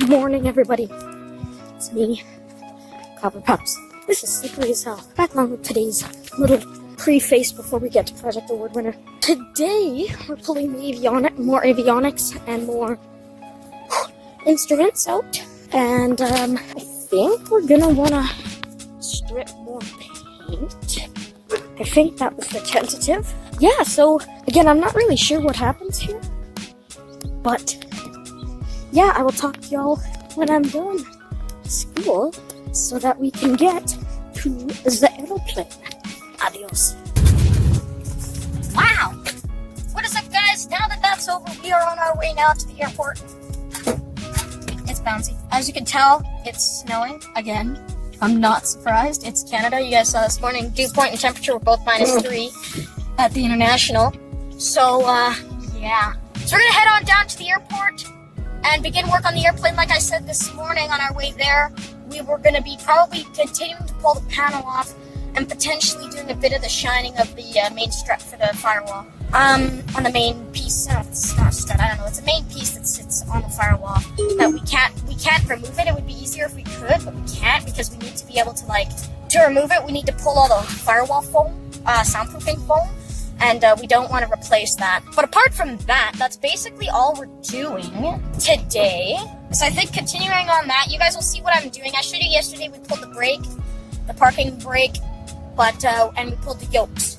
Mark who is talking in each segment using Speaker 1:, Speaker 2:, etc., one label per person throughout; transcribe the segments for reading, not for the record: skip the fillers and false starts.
Speaker 1: Good morning, everybody. It's me, Copper Pups. This is slippery as hell. Back along with today's little preface before we get to Project Award winner. Today, we're pulling more avionics and more instruments out. And I think we're gonna wanna strip more paint. I think that was the tentative. Yeah, so again, I'm not really sure what happens here. But yeah, I will talk to y'all when I'm done school so that we can get to the aeroplane. Adios.
Speaker 2: Wow! What is up, guys? Now that that's over, we are on our way now to the airport. It's bouncy. As you can tell, it's snowing again. I'm not surprised. It's Canada. You guys saw this morning. Dew point and temperature were both -3 at the International. So, yeah. So we're gonna head on down to the airport and begin work on the airplane. Like I said this morning on our way there, we were gonna be probably continuing to pull the panel off and potentially doing a bit of the shining of the main strut for the firewall. On the main piece, it's not a strut, I don't know, it's a main piece that sits on the firewall that we can't remove it. It would be easier if we could, but we can't because we need to be able to to remove it, we need to pull all the firewall foam, soundproofing foam, and we don't want to replace that. But apart from that, that's basically all we're doing today. So I think continuing on that, you guys will see what I'm doing. I showed you yesterday, we pulled the brake, the parking brake, but and we pulled the yokes.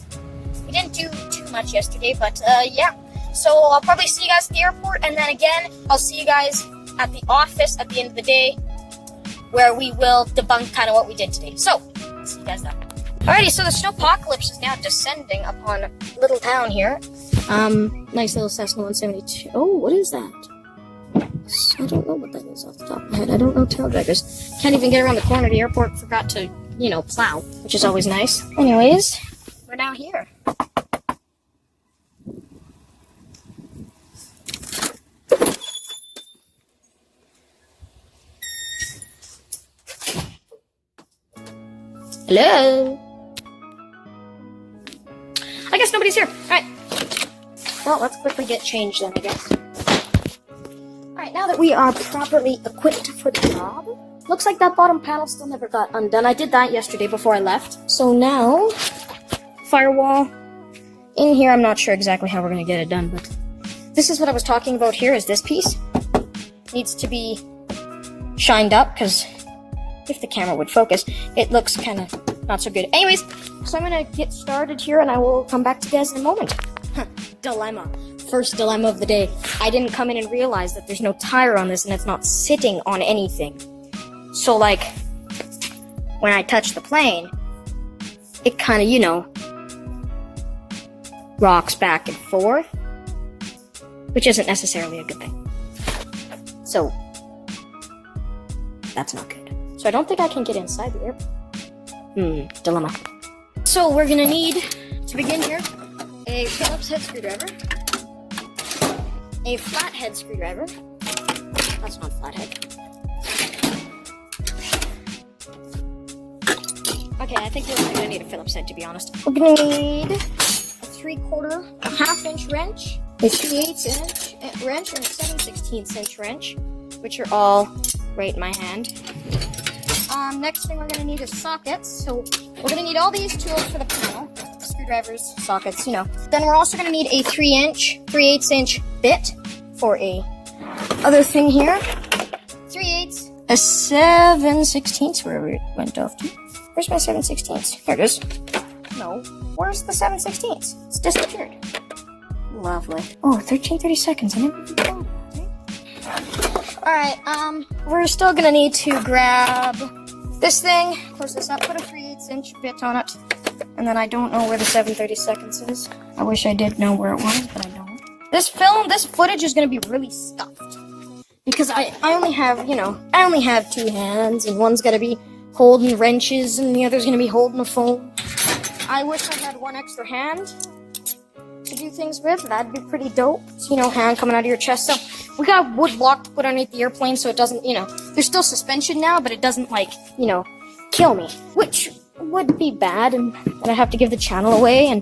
Speaker 2: We didn't do too much yesterday, but yeah. So I'll probably see you guys at the airport, and then again, I'll see you guys at the office at the end of the day, where we will debunk kind of what we did today. So, see you guys then. Alrighty, so the snowpocalypse is now descending upon little town here. Nice little Cessna 172. Oh, what is that? I don't know what that is off the top of my head. I don't know tail draggers. Can't even get around the corner. The airport forgot to, plow, which is always nice. Anyways, we're now here. Hello? I guess nobody's here. Alright. Well, let's quickly get changed then, I guess. Alright, now that we are properly equipped for the job, looks like that bottom panel still never got undone. I did that yesterday before I left. So now, firewall in here, I'm not sure exactly how we're going to get it done, but this is what I was talking about here, is this piece. Needs to be shined up, because if the camera would focus, it looks kind of not so good. Anyways, so I'm going to get started here, and I will come back to you guys in a moment. Dilemma. First dilemma of the day. I didn't come in and realize that there's no tire on this, and it's not sitting on anything. So, when I touch the plane, it kind of, rocks back and forth, which isn't necessarily a good thing. So, that's not good. So I don't think I can get inside the airport. Dilemma. So we're gonna need, to begin here, a Phillips head screwdriver, a flathead screwdriver. That's not flathead. Okay, I think we're gonna need a Phillips head, to be honest. We're gonna need a 3/4, a 1/2 inch wrench, a 3/8 inch wrench, and a 7/16 inch wrench, which are all right in my hand. Next thing we're going to need is sockets. So we're going to need all these tools for the panel. Screwdrivers, sockets, Then we're also going to need a 3/8 inch bit for a other thing here. 3/8, a 7/16, wherever it went off to. Where's my 7/16? Here it is. No, where's the 7/16? It's disappeared. Lovely. Oh, 13:30 seconds. I never even thought of that, right? Alright, we're still going to need to grab this thing, close this up, put a 3/8 inch bit on it, and then I don't know where the 7:30 seconds is. I wish I did know where it was, but I don't. This footage is going to be really stuffed, because I only have 2 hands, and one's got to be holding wrenches, and the other's going to be holding a phone. I wish I had one extra hand to do things with. That'd be pretty dope. Hand coming out of your chest. So we got a wood block to put underneath the airplane so it doesn't, there's still suspension now, but it doesn't kill me, which would be bad, and then I'd have to give the channel away, and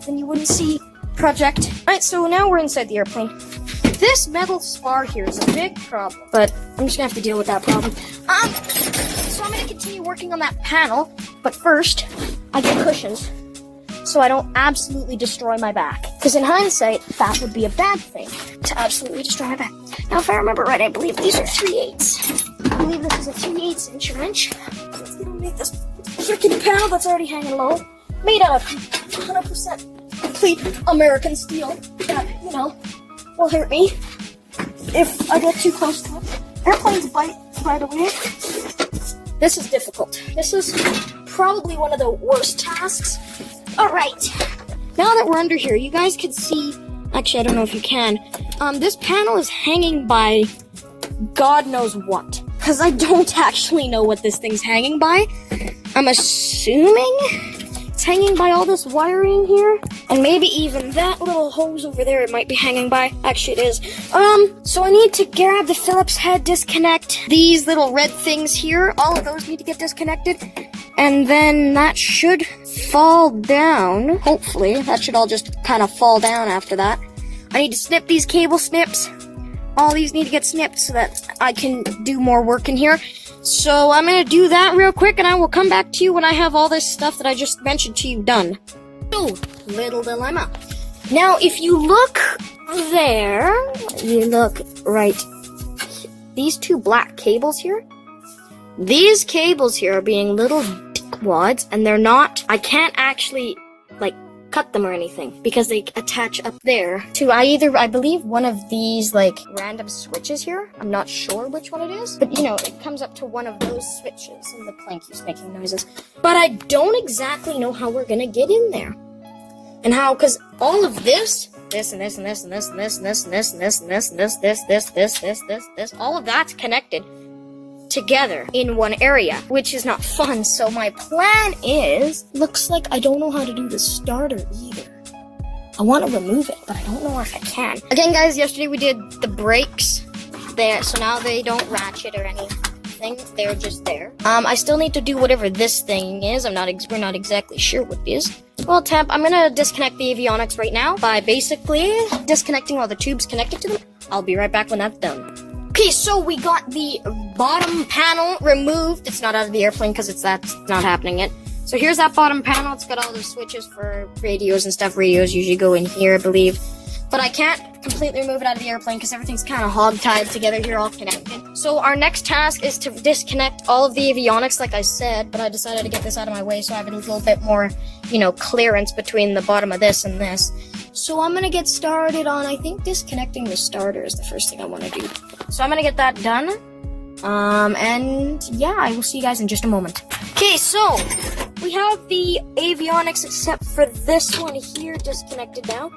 Speaker 2: then you wouldn't see project. Alright, so now we're inside the airplane.
Speaker 1: this metal spar here is a big problem, but I'm just gonna have to deal with that problem. So I'm gonna continue working on that panel, but first, I get cushions so I don't absolutely destroy my back. Because in hindsight, that would be a bad thing, to absolutely destroy my back. Now, if I remember right, I believe these are 3/8. I believe this is a 3/8 inch wrench. Let's get underneath this freaking panel that's already hanging low. Made out of 100% complete American steel that, will hurt me if I get too close to it. Airplanes bite right away. This is difficult. This is probably one of the worst tasks. Alright, now that we're under here, you guys can see, actually I don't know if you can, this panel is hanging by God knows what. Because I don't actually know what this thing's hanging by. I'm assuming it's hanging by all this wiring here. And maybe even that little hose over there it might be hanging by. Actually it is. So I need to grab the Phillips head, disconnect these little red things here. All of those need to get disconnected. And then that should fall down. Hopefully. That should all just kind of fall down after that. I need to snip these cable snips. All these need to get snipped so that I can do more work in here. So I'm going to do that real quick and I will come back to you when I have all this stuff that I just mentioned to you done. So, little dilemma. Now, if you look there, you look right. These two black cables here, these cables here are being little dickwads, and they're not, I can't actually, cut them or anything, because they attach up there to I believe one of these, random switches here. I'm not sure which one it is, but, it comes up to one of those switches, and the plank keeps making noises. But I don't exactly know how we're gonna get in there. And how, because all of this, and this, and this, and this, and this, and this, and this, and this, and this, and this, all of that's connected together in one area, which is not fun. So my plan is, looks like I don't know how to do the starter either. I want to remove it, but I don't know if I can. Again, guys, yesterday we did the brakes there, so now they don't ratchet or anything. They're just there. I still need to do whatever this thing is. We're not exactly sure what it is. Well, I'm gonna disconnect the avionics right now by basically disconnecting all the tubes connected to them. I'll be right back when that's done. Okay, so we got the bottom panel removed. It's not out of the airplane because that's not happening yet. So here's that bottom panel. It's got all the switches for radios and stuff. Radios usually go in here, I believe. But I can't completely remove it out of the airplane because everything's kind of hog-tied together here, all connected. So our next task is to disconnect all of the avionics, like I said, but I decided to get this out of my way so I have a little bit more, clearance between the bottom of this and this. So I'm going to get started on, I think, disconnecting the starter is the first thing I want to do. So I'm going to get that done. And yeah, I will see you guys in just a moment. Okay, so we have the avionics except for this one here disconnected now.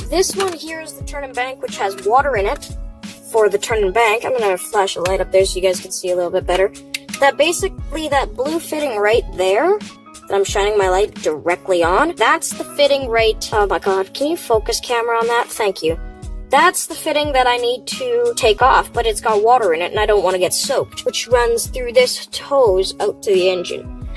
Speaker 1: This one here is the turn and bank, which has water in it for the turn and bank. I'm going to flash a light up there so you guys can see a little bit better. That blue fitting right there that I'm shining my light directly on, that's the fitting right, oh my god, can you focus camera on that? Thank you. That's the fitting that I need to take off, but it's got water in it and I don't want to get soaked, which runs through this hose out to the engine.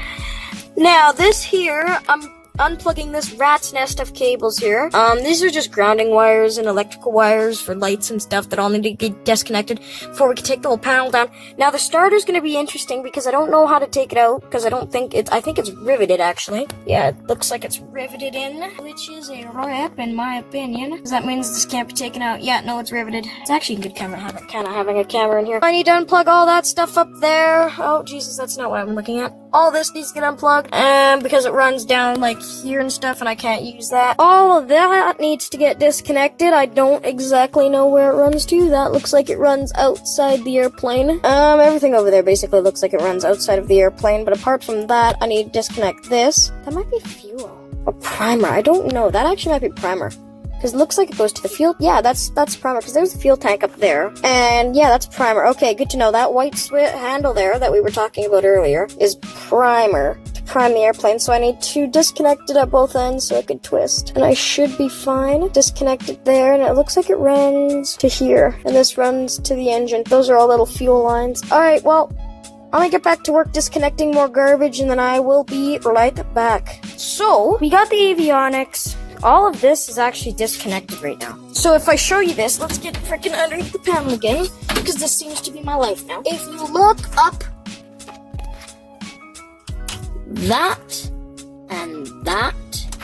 Speaker 1: Now this here, I'm unplugging this rat's nest of cables here. These are just grounding wires and electrical wires for lights and stuff that all need to get disconnected before we can take the whole panel down. Now the starter's gonna be interesting because I don't know how to take it out because I think it's riveted actually. Yeah, it looks like it's riveted in, which is a rip in my opinion. Because that means this can't be taken out. Yeah, no, it's riveted. It's actually a good camera having a camera in here. I need to unplug all that stuff up there. Oh Jesus, that's not what I'm looking at. All this needs to get unplugged, and because it runs down like here and stuff and I can't use that. All of that needs to get disconnected. I don't exactly know where it runs to. That looks like it runs outside the airplane. Everything over there basically looks like it runs outside of the airplane, but apart from that, I need to disconnect this. That might be fuel. Or primer, I don't know. That actually might be primer. Because it looks like it goes to the fuel. Yeah, that's primer, because there's the fuel tank up there. And yeah, that's primer. Okay, good to know. That white handle there that we were talking about earlier is primer to prime the airplane. So I need to disconnect it at both ends so it could twist. And I should be fine. Disconnect it there, and it looks like it runs to here. And this runs to the engine. Those are all little fuel lines. Alright, well, I'm gonna get back to work disconnecting more garbage, and then I will be right back. So, we got the avionics all of this is actually disconnected right now. So if I show you this, let's get freaking underneath the panel again, because this seems to be my life now. If you look up that and that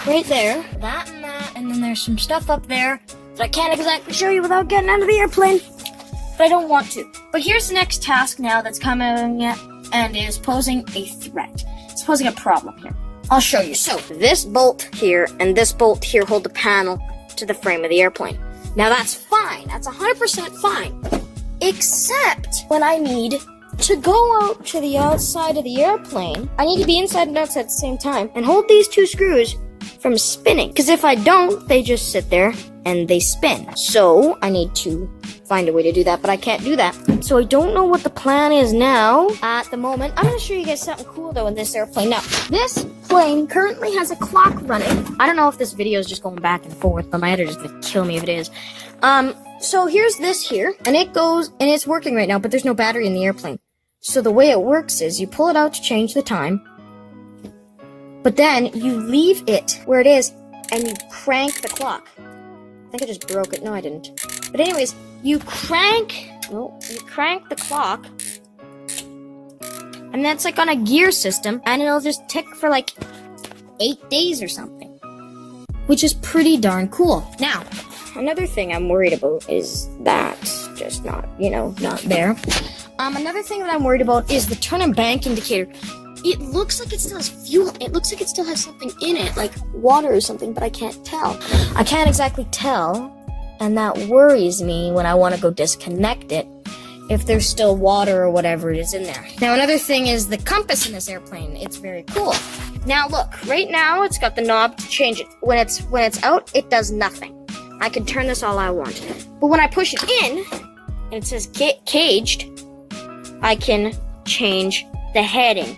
Speaker 1: right there, that, and then there's some stuff up there that I can't exactly show you without getting out of the airplane, but I don't want to. But here's the next task now that's coming and is posing a threat. It's posing a problem here. I'll show you. So this bolt here and this bolt here hold the panel to the frame of the airplane. Now that's fine. That's 100% fine. Except when I need to go out to the outside of the airplane, I need to be inside and outside at the same time and hold these two screws from spinning. Because if I don't, they just sit there and they spin. So I need to find a way to do that, but I can't do that. So I don't know what the plan is now at the moment. I'm going to show you guys something cool though in this airplane. Now, this plane currently has a clock running. I don't know if this video is just going back and forth, but my editor's going to kill me if it is. So here's this here, and it goes, and it's working right now, but there's no battery in the airplane. So the way it works is you pull it out to change the time, but then you leave it where it is, and you crank the clock. I think I just broke it. No, I didn't. But anyways, you crank the clock, and that's like on a gear system, and it'll just tick for like 8 days or something, which is pretty darn cool. Now, another thing I'm worried about is that just not there. Another thing that I'm worried about is the turn and bank indicator. It looks like it still has fuel. It looks like it still has something in it, like water or something, but I can't tell. I can't exactly tell, and that worries me when I want to go disconnect it, if there's still water or whatever it is in there. Now, another thing is the compass in this airplane. It's very cool. Now, look, right now it's got the knob to change it. When it's out, it does nothing. I can turn this all I want. But when I push it in, and it says caged, I can change the heading.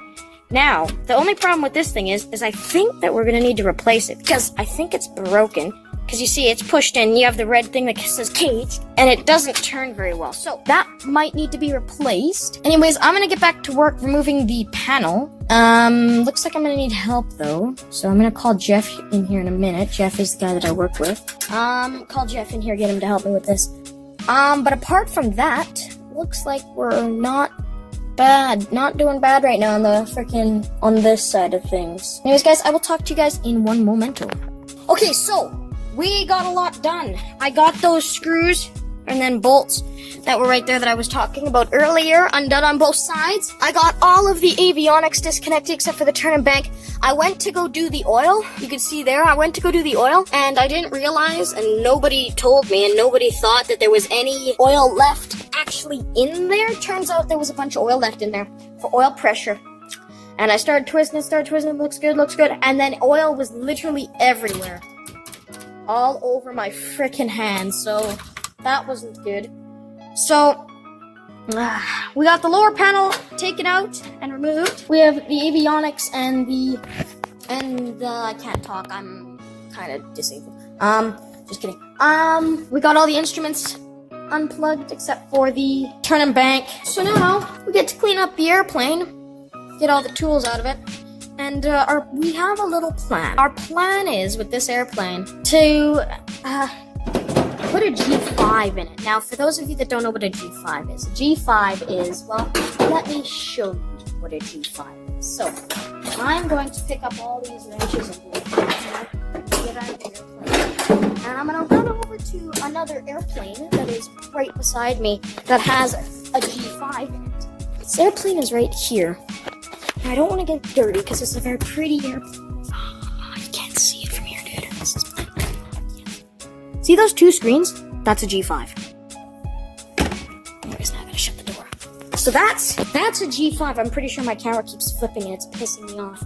Speaker 1: Now, the only problem with this thing is I think that we're going to need to replace it, because I think it's broken. Because you see, it's pushed in, you have the red thing that says caged, and it doesn't turn very well. So that might need to be replaced. Anyways, I'm going to get back to work removing the panel. Looks like I'm going to need help, though. So I'm going to call Jeff in here in a minute. Jeff is the guy that I work with. Call Jeff in here, get him to help me with this. But apart from that, looks like we're not doing bad right now on this side of things. Anyways, guys, I will talk to you guys in one momento. Okay, so we got a lot done. I got those screws and then bolts that were right there that I was talking about earlier, undone on both sides. I got all of the avionics disconnected except for the turn and bank. I went to go do the oil. You can see there, I went to go do the oil, and I didn't realize, and nobody told me, and nobody thought that there was any oil left actually in there. Turns out there was a bunch of oil left in there for oil pressure. And I started twisting, looks good, and then oil was literally everywhere. All over my frickin' hands, so that wasn't good. So, we got the lower panel taken out and removed. We have the avionics and I can't talk, I'm kind of disabled. Just kidding. We got all the instruments unplugged except for the turn and bank. So now, we get to clean up the airplane, get all the tools out of it. And we have a little plan. Our plan is, with this airplane, to put a G5 in it. Now, for those of you that don't know what a G5 is, a G5 is, well, let me show you what a G5 is. So, I'm going to pick up all these wrenches and get out of the airplane. And I'm going to run over to another airplane that is right beside me that has a G5 in it. This airplane is right here. I don't want to get dirty because it's a very pretty airplane. Oh, you can't see it from here, dude. This is blank. See those two screens? That's a G5. Anyways, now I gotta shut the door. So that's a G5. I'm pretty sure my camera keeps flipping and it's pissing me off.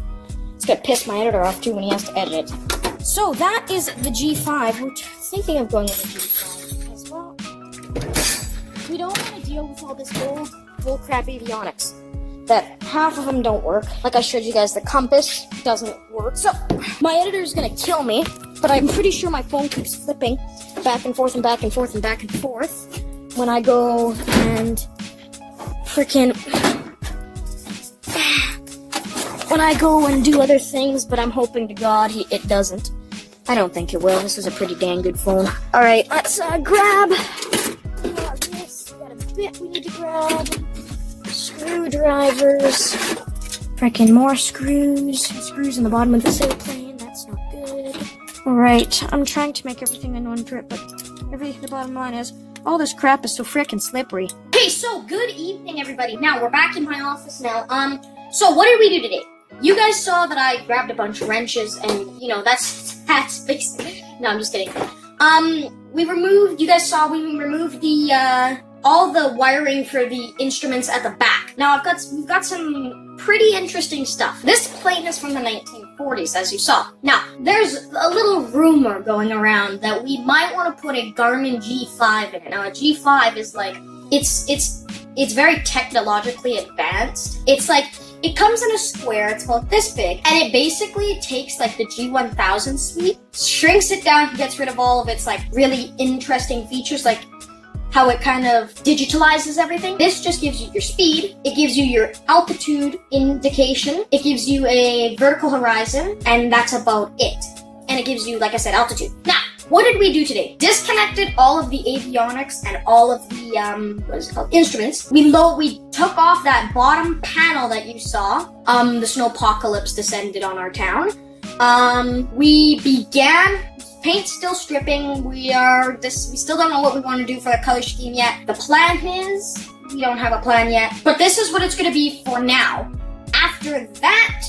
Speaker 1: It's gonna piss my editor off too when he has to edit it. So that is the G5. We're thinking of going with the G5 because, well, we don't want to deal with all this old bullcrap avionics. That half of them don't work. Like I showed you guys, the compass doesn't work. So, my editor's gonna kill me, but I'm pretty sure my phone keeps flipping back and forth and back and forth and back and forth when I go and when I go and do other things, but I'm hoping to God it doesn't. I don't think it will. This is a pretty dang good phone. Alright, let's grab this. We got a bit we need to grab. Screwdrivers. Freaking more screws. Screws in the bottom of this airplane. That's not good. Alright, I'm trying to make everything in one trip, but the bottom line is, all this crap is so frickin' slippery.
Speaker 2: Hey, so good evening, everybody. Now, we're back in my office now. So what did we do today? You guys saw that I grabbed a bunch of wrenches and, you know, that's basically, no, I'm just kidding. You guys saw we removed the, all the wiring for the instruments at the back. Now, we've got some pretty interesting stuff. This plane is from the 1940s, as you saw. Now, there's a little rumor going around that we might want to put a Garmin G5 in it. Now, a G5 is like, it's very technologically advanced. It's like, it comes in a square, it's about this big, and it basically takes like the G1000 suite, shrinks it down, gets rid of all of its like really interesting features, like how it kind of digitalizes everything. This just gives you your speed, it gives you your altitude indication, it gives you a vertical horizon, and that's about it. And it gives you, like I said, altitude. Now, what did we do today? Disconnected all of the avionics and all of the, instruments. We took off that bottom panel that you saw. The snowpocalypse descended on our town. We began paint still stripping. We still don't know what we want to do for the color scheme yet. The plan is, we don't have a plan yet, but this is what it's going to be for now. After that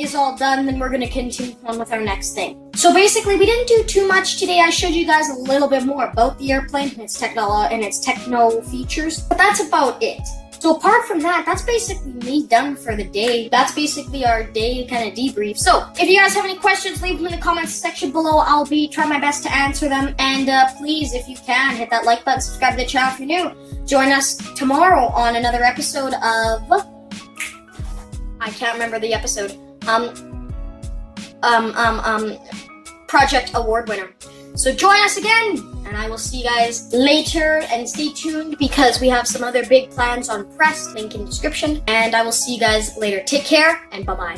Speaker 2: is all done, then we're going to continue on with our next thing. So basically, we didn't do too much today. I showed you guys a little bit more about the airplane and its techno features, but that's about it. So apart from that, that's basically me done for the day. That's basically our day kind of debrief. So if you guys have any questions, leave them in the comments section below. I'll be trying my best to answer them. And please, if you can, hit that like button, subscribe to the channel if you're new. Join us tomorrow on another episode of, I can't remember the episode. Project Award winner. So join us again, and I will see you guys later, and stay tuned because we have some other big plans on press, link in description, and I will see you guys later. Take care, and bye-bye.